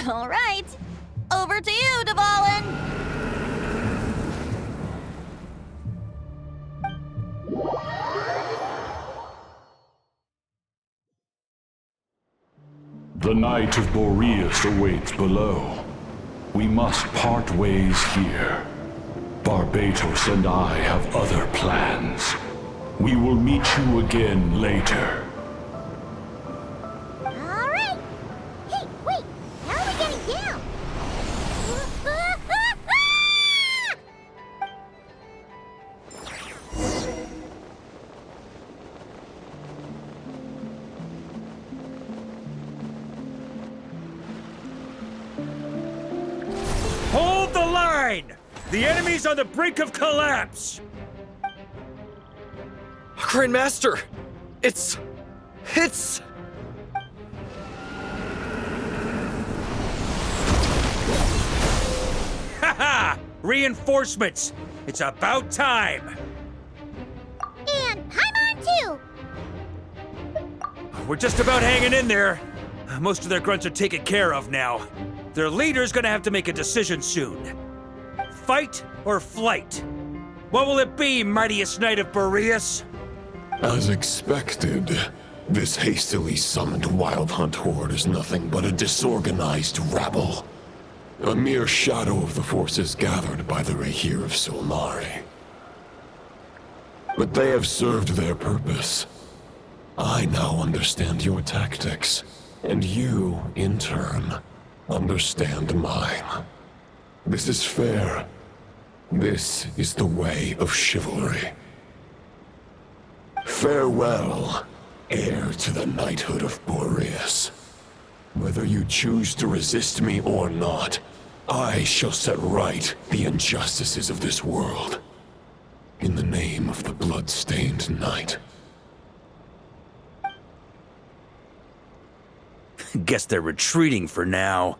All right. Over to you, Dvalin. The Knight of Boreas awaits below. We must part ways here. Barbatos and I have other plans. We will meet you again later. All right. Hey, wait. How are we getting down? Hold the line! The enemy's on the brink of collapse! Grand Master! It's... Haha! Reinforcements! It's about time! And I'm on too! We're just about hanging in there. Most of their grunts are taken care of now. Their leader's gonna have to make a decision soon. Fight or flight? What will it be, mightiest Knight of Boreas? As expected, this hastily summoned Wild Hunt horde is nothing but a disorganized rabble. A mere shadow of the forces gathered by the Rahir of Solnari. But they have served their purpose. I now understand your tactics, and you, in turn, understand mine. This is fair. This is the way of chivalry. Farewell, heir to the knighthood of Boreas. Whether you choose to resist me or not, I shall set right the injustices of this world. In the name of the blood-stained knight. Guess they're retreating for now.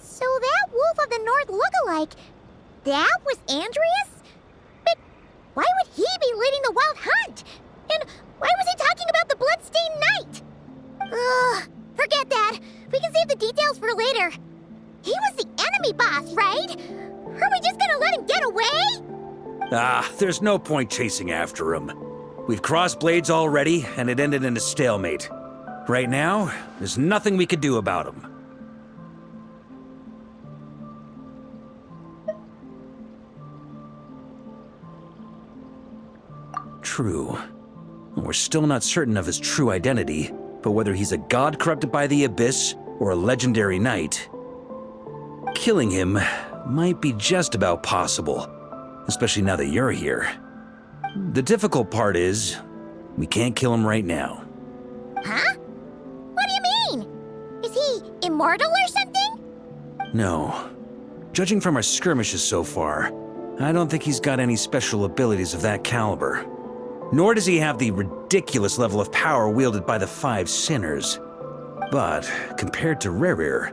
So that Wolf of the North look-alike, that was Andreas? But why would he be leading the Wild Hunt? And why was he talking about the Bloodstained Knight? Ugh, forget that. We can save the details for later. He was the enemy boss, right? Are we just gonna let him get away? There's no point chasing after him. We've crossed blades already, and it ended in a stalemate. Right now, there's nothing we could do about him. True. We're still not certain of his true identity, but whether he's a god corrupted by the Abyss or a legendary knight, killing him might be just about possible, especially now that you're here. The difficult part is, we can't kill him right now. Huh? What do you mean? Is he immortal or something? No. Judging from our skirmishes so far, I don't think he's got any special abilities of that caliber. Nor does he have the ridiculous level of power wielded by the Five Sinners. But, compared to Rerir,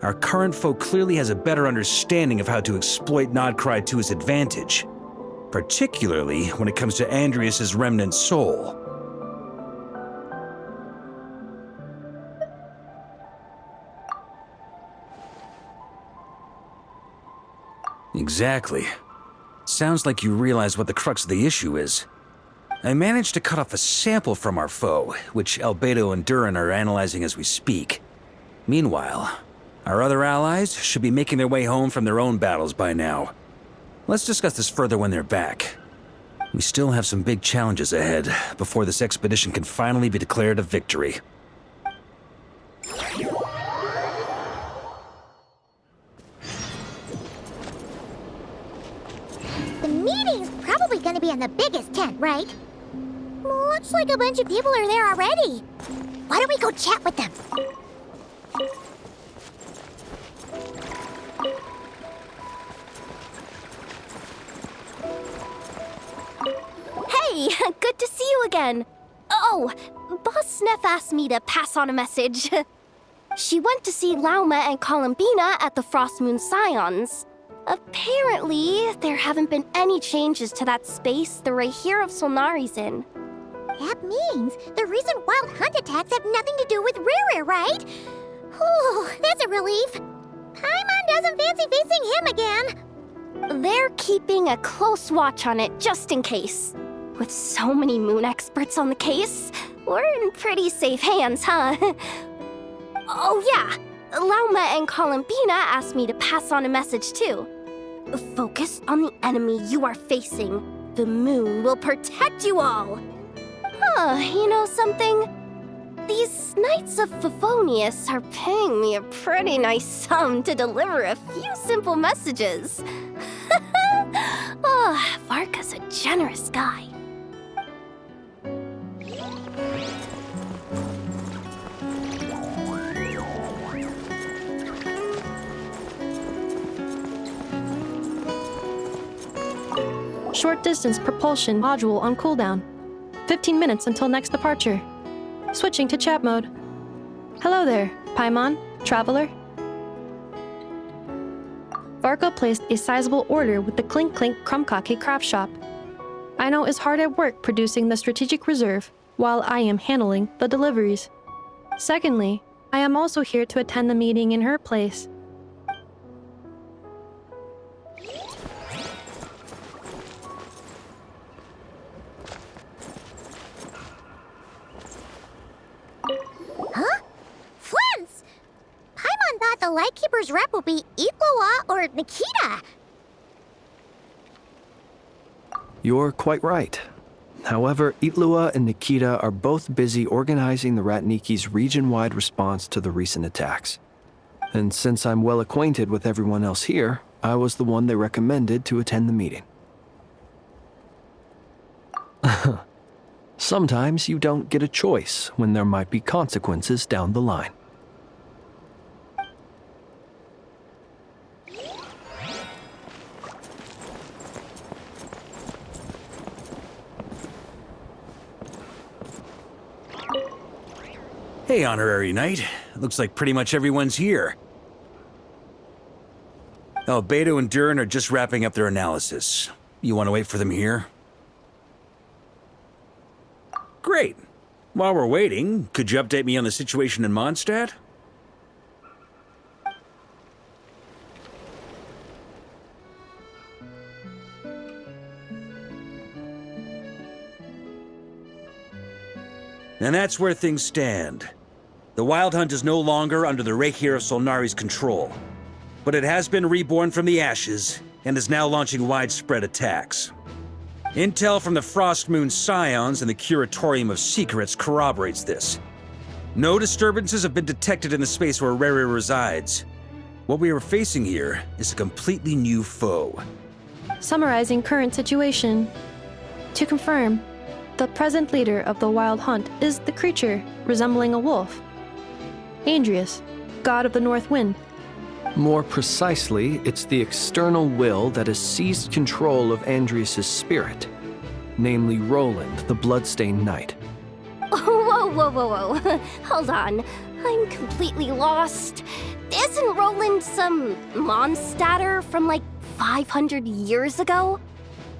our current foe clearly has a better understanding of how to exploit Nodcry to his advantage, particularly when it comes to Andreas' remnant soul. Exactly. Sounds like you realize what the crux of the issue is. I managed to cut off a sample from our foe, which Albedo and Durin are analyzing as we speak. Meanwhile, our other allies should be making their way home from their own battles by now. Let's discuss this further when they're back. We still have some big challenges ahead before this expedition can finally be declared a victory. The meeting's probably gonna be in the biggest tent, right? Looks like a bunch of people are there already. Why don't we go chat with them? Hey, good to see you again. Oh, Boss Sneff asked me to pass on a message. She went to see Lauma and Columbina at the Frost Moon Scions. Apparently, there haven't been any changes to that space the Rahir of Solnari's in. That means the recent Wild Hunt attacks have nothing to do with Rerir, right? Whew, that's a relief. Paimon doesn't fancy facing him again. They're keeping a close watch on it just in case. With so many moon experts on the case, we're in pretty safe hands, huh? Oh yeah, Lauma and Columbina asked me to pass on a message too. Focus on the enemy you are facing. The moon will protect you all. Huh, you know something? These Knights of Favonius are paying me a pretty nice sum to deliver a few simple messages. Oh, Varka's a generous guy. Short distance propulsion module on cooldown. 15 minutes until next departure. Switching to chat mode. Hello there, Paimon, traveler. Varka placed a sizable order with the Clink Clink Krumkake craft shop. Aino is hard at work producing the strategic reserve, while I am handling the deliveries. Secondly, I am also here to attend the meeting in her place. Huh? Flens! Paimon thought the Lightkeeper's rep would be Iqua or Nikita. You're quite right. However, Itlua and Nikita are both busy organizing the Ratniki's region-wide response to the recent attacks. And since I'm well acquainted with everyone else here, I was the one they recommended to attend the meeting. Sometimes you don't get a choice when there might be consequences down the line. Hey, Honorary Knight. Looks like pretty much everyone's here. Oh, Beto and Durin are just wrapping up their analysis. You want to wait for them here? Great. While we're waiting, could you update me on the situation in Mondstadt? And that's where things stand. The Wild Hunt is no longer under the Reikir of Solnari's control, but it has been reborn from the ashes and is now launching widespread attacks. Intel from the Frost Moon Scions and the Curatorium of Secrets corroborates this. No disturbances have been detected in the space where Rere resides. What we are facing here is a completely new foe. Summarizing current situation. To confirm, the present leader of the Wild Hunt is the creature resembling a wolf. Andrius, god of the North Wind. More precisely, it's the external will that has seized control of Andrius' spirit, namely Roland, the Bloodstained Knight. Whoa. Hold on. I'm completely lost. Isn't Roland some Mondstadter from like 500 years ago?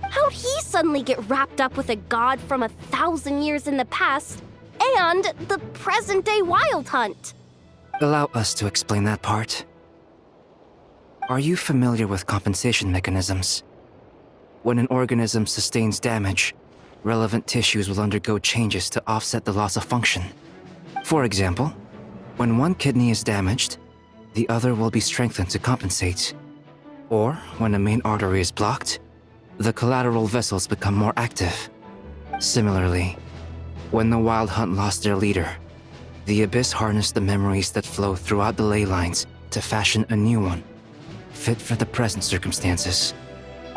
How'd he suddenly get wrapped up with a god from 1,000 years in the past and the present-day Wild Hunt? Allow us to explain that part. Are you familiar with compensation mechanisms? When an organism sustains damage, relevant tissues will undergo changes to offset the loss of function. For example, when one kidney is damaged, the other will be strengthened to compensate. Or when a main artery is blocked, the collateral vessels become more active. Similarly, when the Wild Hunt lost their leader, the Abyss harnessed the memories that flow throughout the ley lines to fashion a new one, fit for the present circumstances.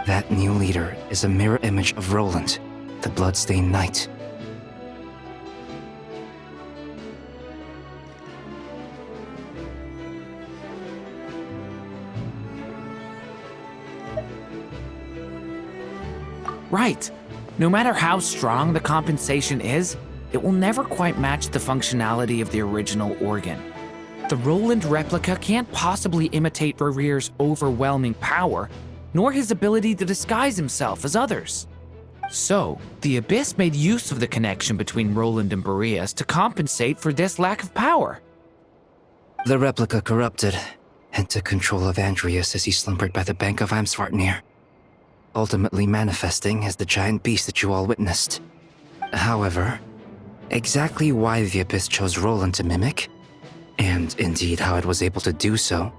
That new leader is a mirror image of Roland, the Bloodstained Knight. Right. No matter how strong the compensation is, it will never quite match the functionality of the original organ. The Roland replica can't possibly imitate Rere's overwhelming power, nor his ability to disguise himself as others. So, the Abyss made use of the connection between Roland and Boreas to compensate for this lack of power. The replica corrupted and took control of Andreas as he slumbered by the bank of Eimsvartnir, ultimately manifesting as the giant beast that you all witnessed. However, exactly why the Abyss chose Roland to mimic, and indeed how it was able to do so,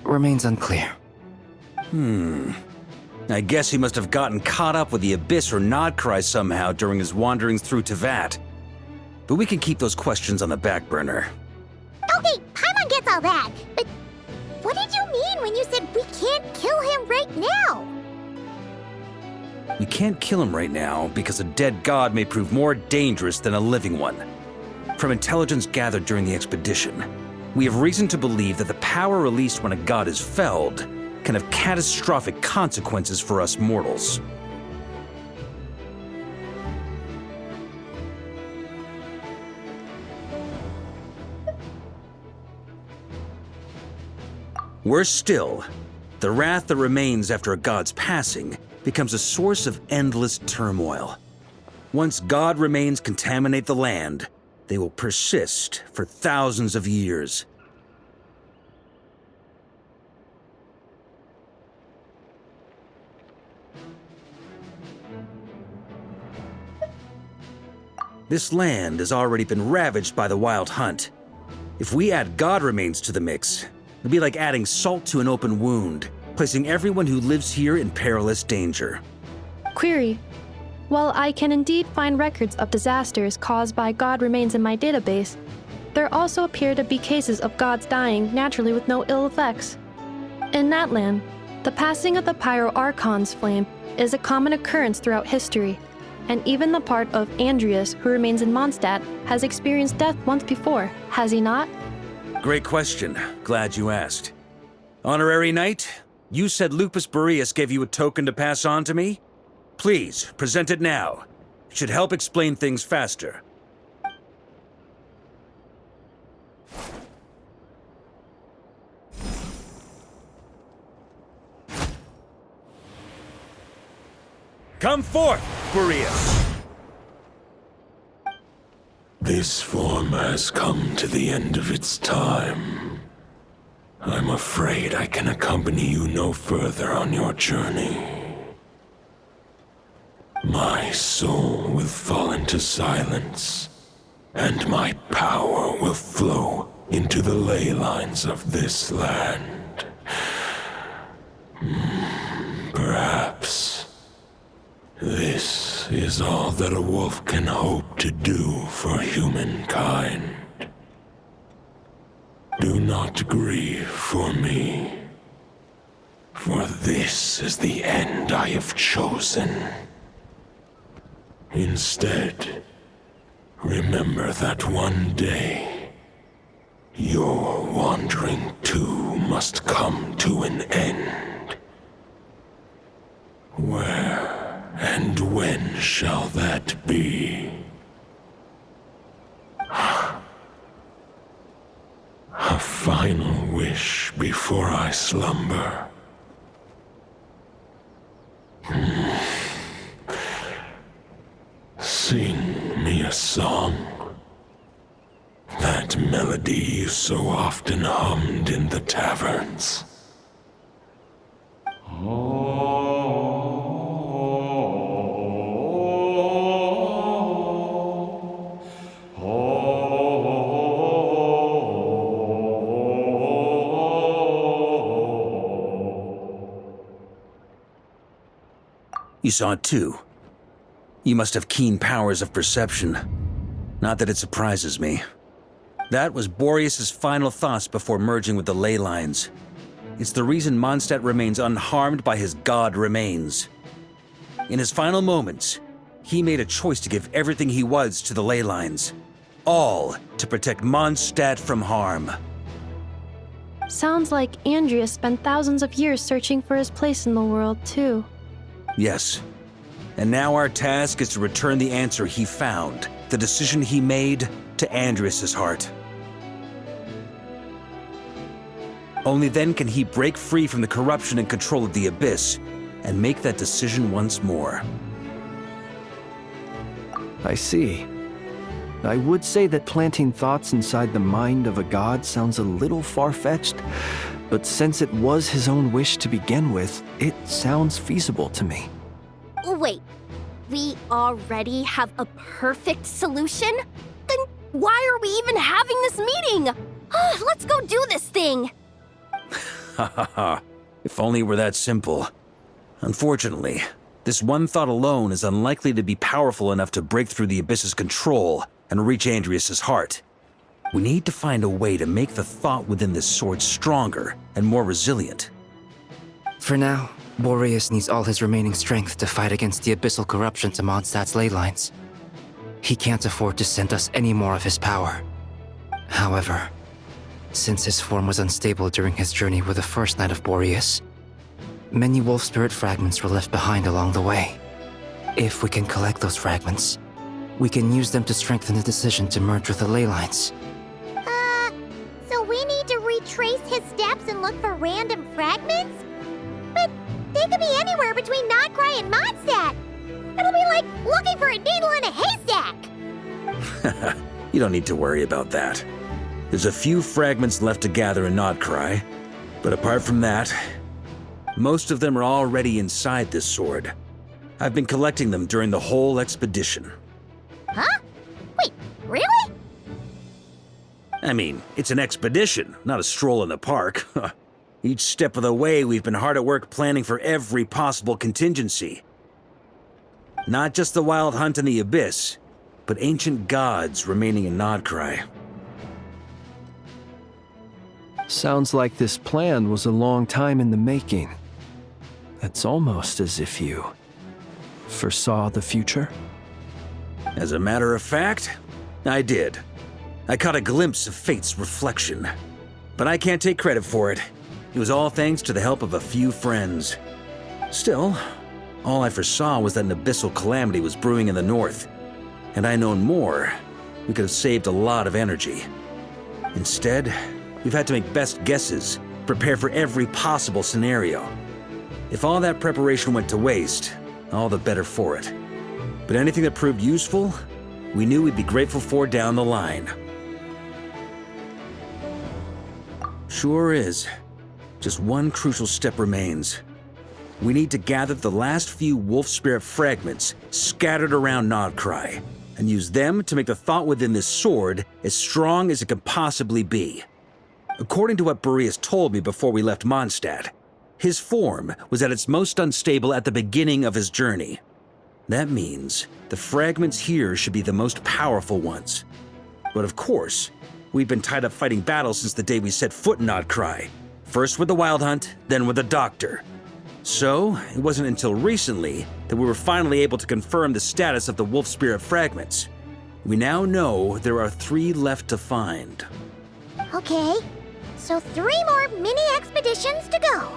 remains unclear. I guess he must have gotten caught up with the Abyss or Nodcry somehow during his wanderings through Tevat. But we can keep those questions on the back burner. Okay, Paimon gets all that, but what did you mean when you said we can't kill him right now? We can't kill him right now because a dead god may prove more dangerous than a living one. From intelligence gathered during the expedition, we have reason to believe that the power released when a god is felled can have catastrophic consequences for us mortals. Worse still, the wrath that remains after a god's passing becomes a source of endless turmoil. Once god remains contaminate the land, they will persist for thousands of years. This land has already been ravaged by the Wild Hunt. If we add god remains to the mix, it'll be like adding salt to an open wound, placing everyone who lives here in perilous danger. Query. While I can indeed find records of disasters caused by god remains in my database, there also appear to be cases of gods dying naturally with no ill effects. In that land, the passing of the Pyro-Archon's flame is a common occurrence throughout history, and even the part of Andreas who remains in Mondstadt has experienced death once before, has he not? Great question. Glad you asked. Honorary Knight, you said Lupus Boreas gave you a token to pass on to me? Please, present it now. It should help explain things faster. Come forth, Boreas! This form has come to the end of its time. I'm afraid I can accompany you no further on your journey. My soul will fall into silence, and my power will flow into the ley lines of this land. Perhaps this is all that a wolf can hope to do for humankind. Do not grieve for me, for this is the end I have chosen. Instead, remember that one day, your wandering too must come to an end. Where and when shall that be? A final wish before I slumber. Sing me a song. That melody you so often hummed in the taverns. You saw it too. You must have keen powers of perception. Not that it surprises me. That was Boreas' final thoughts before merging with the ley lines. It's the reason Mondstadt remains unharmed by his god remains. In his final moments, he made a choice to give everything he was to the ley lines. All to protect Mondstadt from harm. Sounds like Andreas spent thousands of years searching for his place in the world, too. Yes. And now our task is to return the answer he found, the decision he made, to Andreas' heart. Only then can he break free from the corruption and control of the Abyss, and make that decision once more. I see. I would say that planting thoughts inside the mind of a god sounds a little far-fetched, but since it was his own wish to begin with, it sounds feasible to me. Wait, we already have a perfect solution? Then why are we even having this meeting? Let's go do this thing! Ha ha ha. If only it were that simple. Unfortunately, this one thought alone is unlikely to be powerful enough to break through the Abyss's control and reach Andrias' heart. We need to find a way to make the thought within this sword stronger and more resilient. For now, Boreas needs all his remaining strength to fight against the abyssal corruption to Mondstadt's ley lines. He can't afford to send us any more of his power. However, since his form was unstable during his journey with the first Knight of Boreas, many wolf spirit fragments were left behind along the way. If we can collect those fragments, we can use them to strengthen the decision to merge with the ley lines. So we need to retrace his steps and look for random fragments? But they could be anywhere between Nodcry and Mondstadt. It'll be like looking for a needle in a haystack. You don't need to worry about that. There's a few fragments left to gather in Nodcry, but apart from that, most of them are already inside this sword. I've been collecting them during the whole expedition. Huh? Wait, really? I mean, it's an expedition, not a stroll in the park. Each step of the way, we've been hard at work planning for every possible contingency. Not just the wild hunt in the Abyss, but ancient gods remaining in Nodcry. Sounds like this plan was a long time in the making. It's almost as if you foresaw the future. As a matter of fact, I did. I caught a glimpse of fate's reflection. But I can't take credit for it. It was all thanks to the help of a few friends. Still, all I foresaw was that an abyssal calamity was brewing in the north. Had I known more, we could have saved a lot of energy. Instead, we've had to make best guesses, prepare for every possible scenario. If all that preparation went to waste, all the better for it. But anything that proved useful, we knew we'd be grateful for down the line. Sure is. Just one crucial step remains. We need to gather the last few wolf spirit fragments scattered around Nodcry, and use them to make the thought within this sword as strong as it can possibly be. According to what Boreas told me before we left Mondstadt, his form was at its most unstable at the beginning of his journey. That means the fragments here should be the most powerful ones. But of course, we've been tied up fighting battles since the day we set foot in Nodcry. First with the Wild Hunt, then with the Doctor. So, it wasn't until recently that we were finally able to confirm the status of the Wolf Spirit fragments. We now know there are 3 left to find. Okay, so 3 more mini expeditions to go.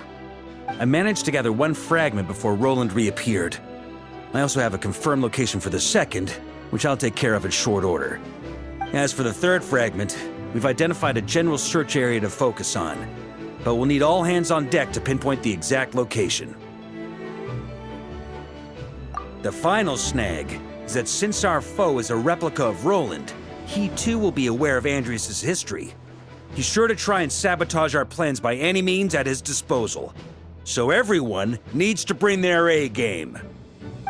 I managed to gather 1 fragment before Roland reappeared. I also have a confirmed location for the second, which I'll take care of in short order. As for the 3rd fragment, we've identified a general search area to focus on, but we'll need all hands on deck to pinpoint the exact location. The final snag is that since our foe is a replica of Roland, he too will be aware of Andrias' history. He's sure to try and sabotage our plans by any means at his disposal. So everyone needs to bring their A game.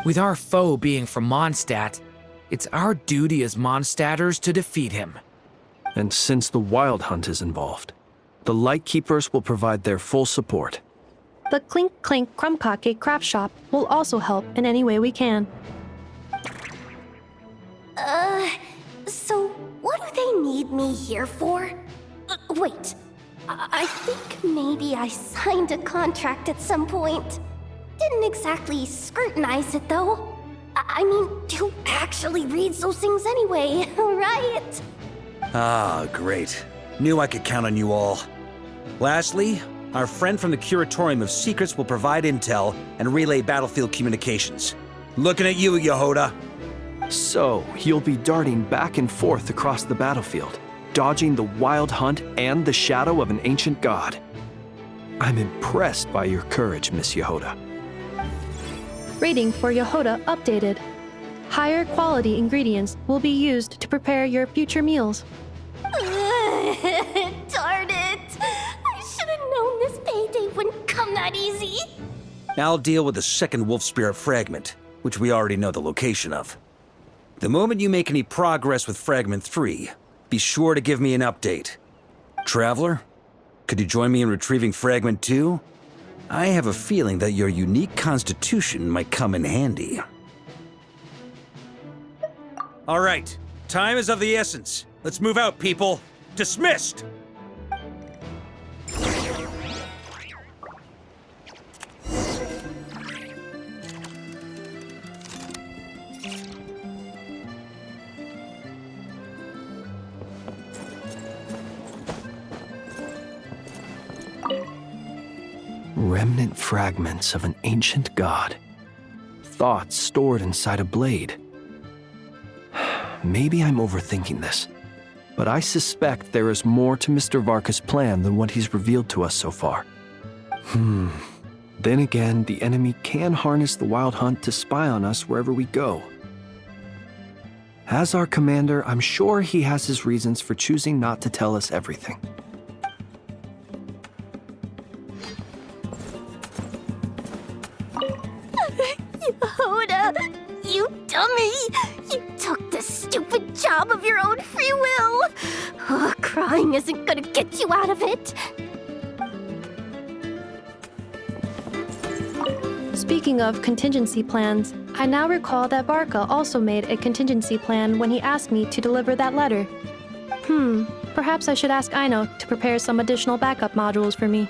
With our foe being from Mondstadt, it's our duty as Mondstadters to defeat him. And since the Wild Hunt is involved, the Lightkeepers will provide their full support. The Clink Clink Krumkake craft shop will also help in any way we can. So what do they need me here for? Wait, I think maybe I signed a contract at some point. Didn't exactly scrutinize it, though. I mean, who actually reads those things anyway, right? Ah, great. Knew I could count on you all. Lastly, our friend from the Curatorium of Secrets will provide intel and relay battlefield communications. Looking at you, Yehoda. So, you'll be darting back and forth across the battlefield, dodging the Wild Hunt and the shadow of an ancient god. I'm impressed by your courage, Miss Yehoda. Rating for Yehoda updated. Higher quality ingredients will be used to prepare your future meals. Darn it! I should have known this payday wouldn't come that easy. I'll deal with the second wolf spirit fragment, which we already know the location of. The moment you make any progress with Fragment 3, be sure to give me an update. Traveler, could you join me in retrieving Fragment 2? I have a feeling that your unique constitution might come in handy. All right, time is of the essence. Let's move out, people. Dismissed! Remnant fragments of an ancient god. Thoughts stored inside a blade. Maybe I'm overthinking this, but I suspect there is more to Mr. Varka's plan than what he's revealed to us so far. Then again, the enemy can harness the Wild Hunt to spy on us wherever we go. As our commander, I'm sure he has his reasons for choosing not to tell us everything. Yoda, you dummy! You took this stupid job of your own free will! Oh, crying isn't gonna get you out of it! Speaking of contingency plans, I now recall that Varka also made a contingency plan when he asked me to deliver that letter. Perhaps I should ask Aino to prepare some additional backup modules for me.